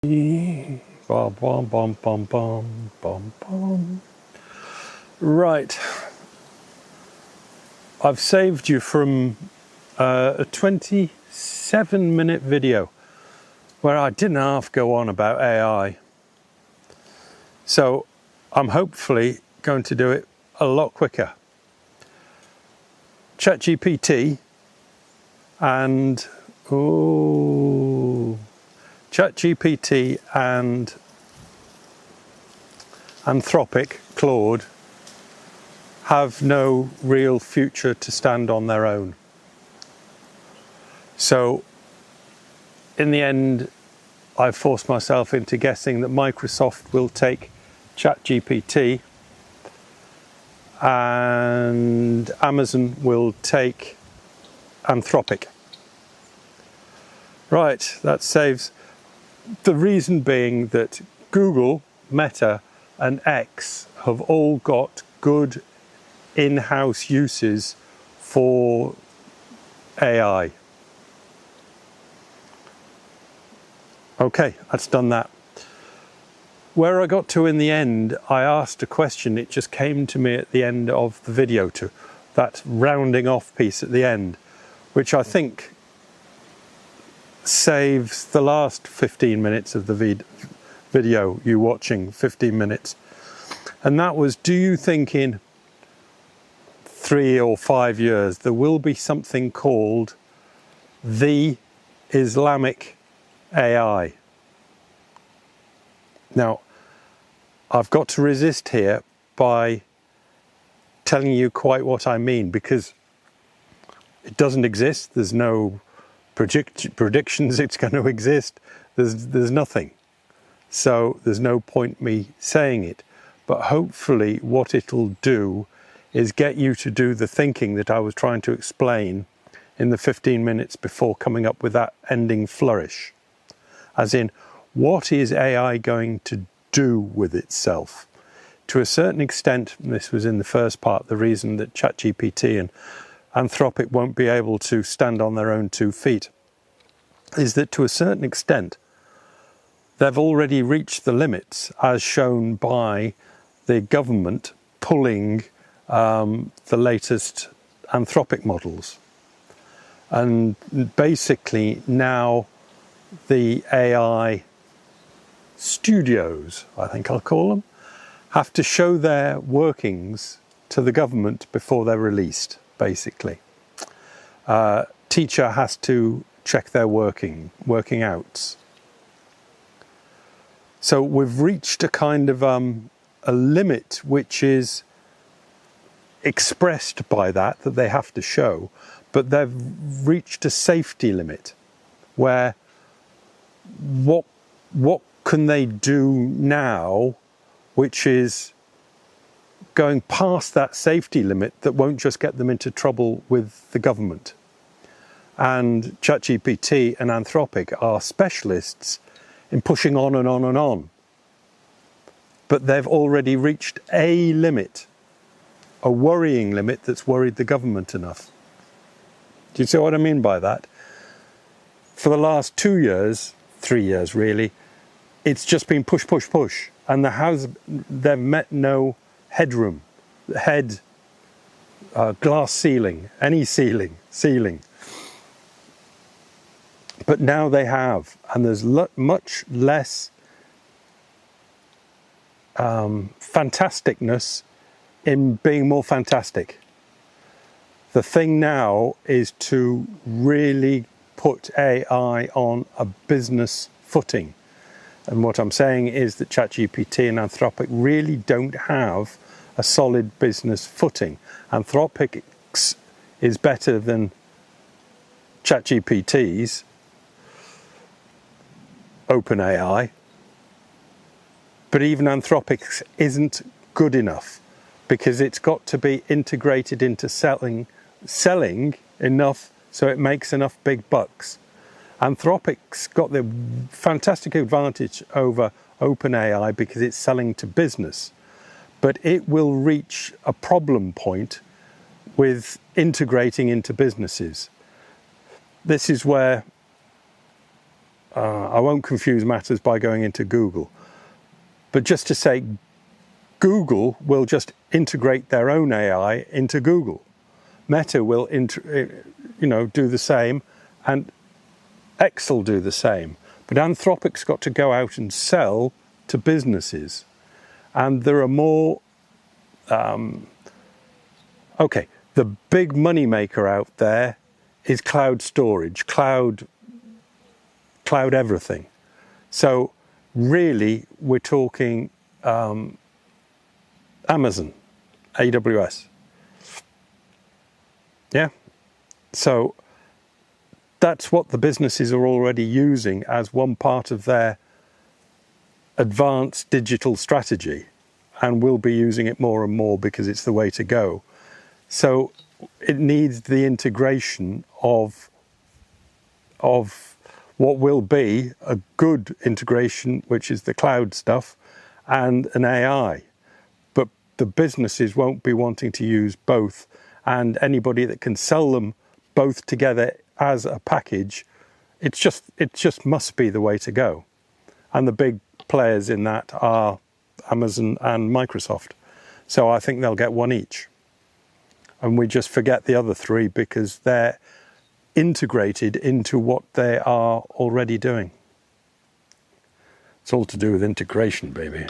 Bom, bom, bom, bom, bom, bom, bom. Right, I've saved you from a 27-minute video where I didn't half go on about AI. So I'm hopefully going to do it a lot quicker. ChatGPT and ChatGPT and Anthropic, Claude, have no real future to stand on their own. So in the end, I forced myself into guessing that Microsoft will take ChatGPT and Amazon will take Anthropic. Right, that saves. The reason being that Google, Meta and X have all got good in-house uses for AI. Okay, that's done that. Where I got to in the end, I asked a question. It just came to me at the end of the video, to that rounding off piece at the end, which I think saves the last 15 minutes of the video, you watching 15 minutes. And that was, do you think in 3 or 5 years there will be something called the Islamic AI? Now, I've got to resist here by telling you quite what I mean, because it doesn't exist. There's no predictions it's going to exist. There's nothing. So there's no point me saying it. But hopefully what it'll do is get you to do the thinking that I was trying to explain in the 15 minutes before coming up with that ending flourish. As in, what is AI going to do with itself? To a certain extent, and this was in the first part, the reason that ChatGPT and Anthropic won't be able to stand on their own 2 feet, is that to a certain extent they've already reached the limits, as shown by the government pulling the latest Anthropic models. And basically now the AI studios, I think I'll call them, have to show their workings to the government before they're released, basically. Teacher has to check their working outs. So we've reached a kind of a limit which is expressed by that they have to show, but they've reached a safety limit where what can they do now which is going past that safety limit that won't just get them into trouble with the government. And ChatGPT and Anthropic are specialists in pushing on and on and on. But they've already reached a limit, a worrying limit that's worried the government enough. Do you see what I mean by that? For the last 2 years, 3 years really, it's just been push, push, push. And they've met no headroom, glass ceiling, any ceiling. But now they have, and there's much less fantasticness in being more fantastic. The thing now is to really put AI on a business footing. And what I'm saying is that ChatGPT and Anthropic really don't have a solid business footing. Anthropic's is better than ChatGPT's, OpenAI, but even Anthropic's isn't good enough, because it's got to be integrated into selling enough so it makes enough big bucks. Anthropic's got the fantastic advantage over OpenAI because it's selling to business, but it will reach a problem point with integrating into businesses. This is where I won't confuse matters by going into Google, but just to say Google will just integrate their own AI into Google. Meta will do the same, and X will do the same. But Anthropic's got to go out and sell to businesses. And there are more... okay, the big money maker out there is cloud storage, cloud everything. So really, we're talking Amazon, AWS. Yeah? So that's what the businesses are already using as one part of their advanced digital strategy, and will be using it more and more because it's the way to go. So it needs the integration of what will be a good integration, which is the cloud stuff, and an AI. But the businesses won't be wanting to use both, and anybody that can sell them both together as a package, it just must be the way to go. And the big players in that are Amazon and Microsoft. So I think they'll get one each. And we just forget the other three because they're integrated into what they are already doing. It's all to do with integration, baby.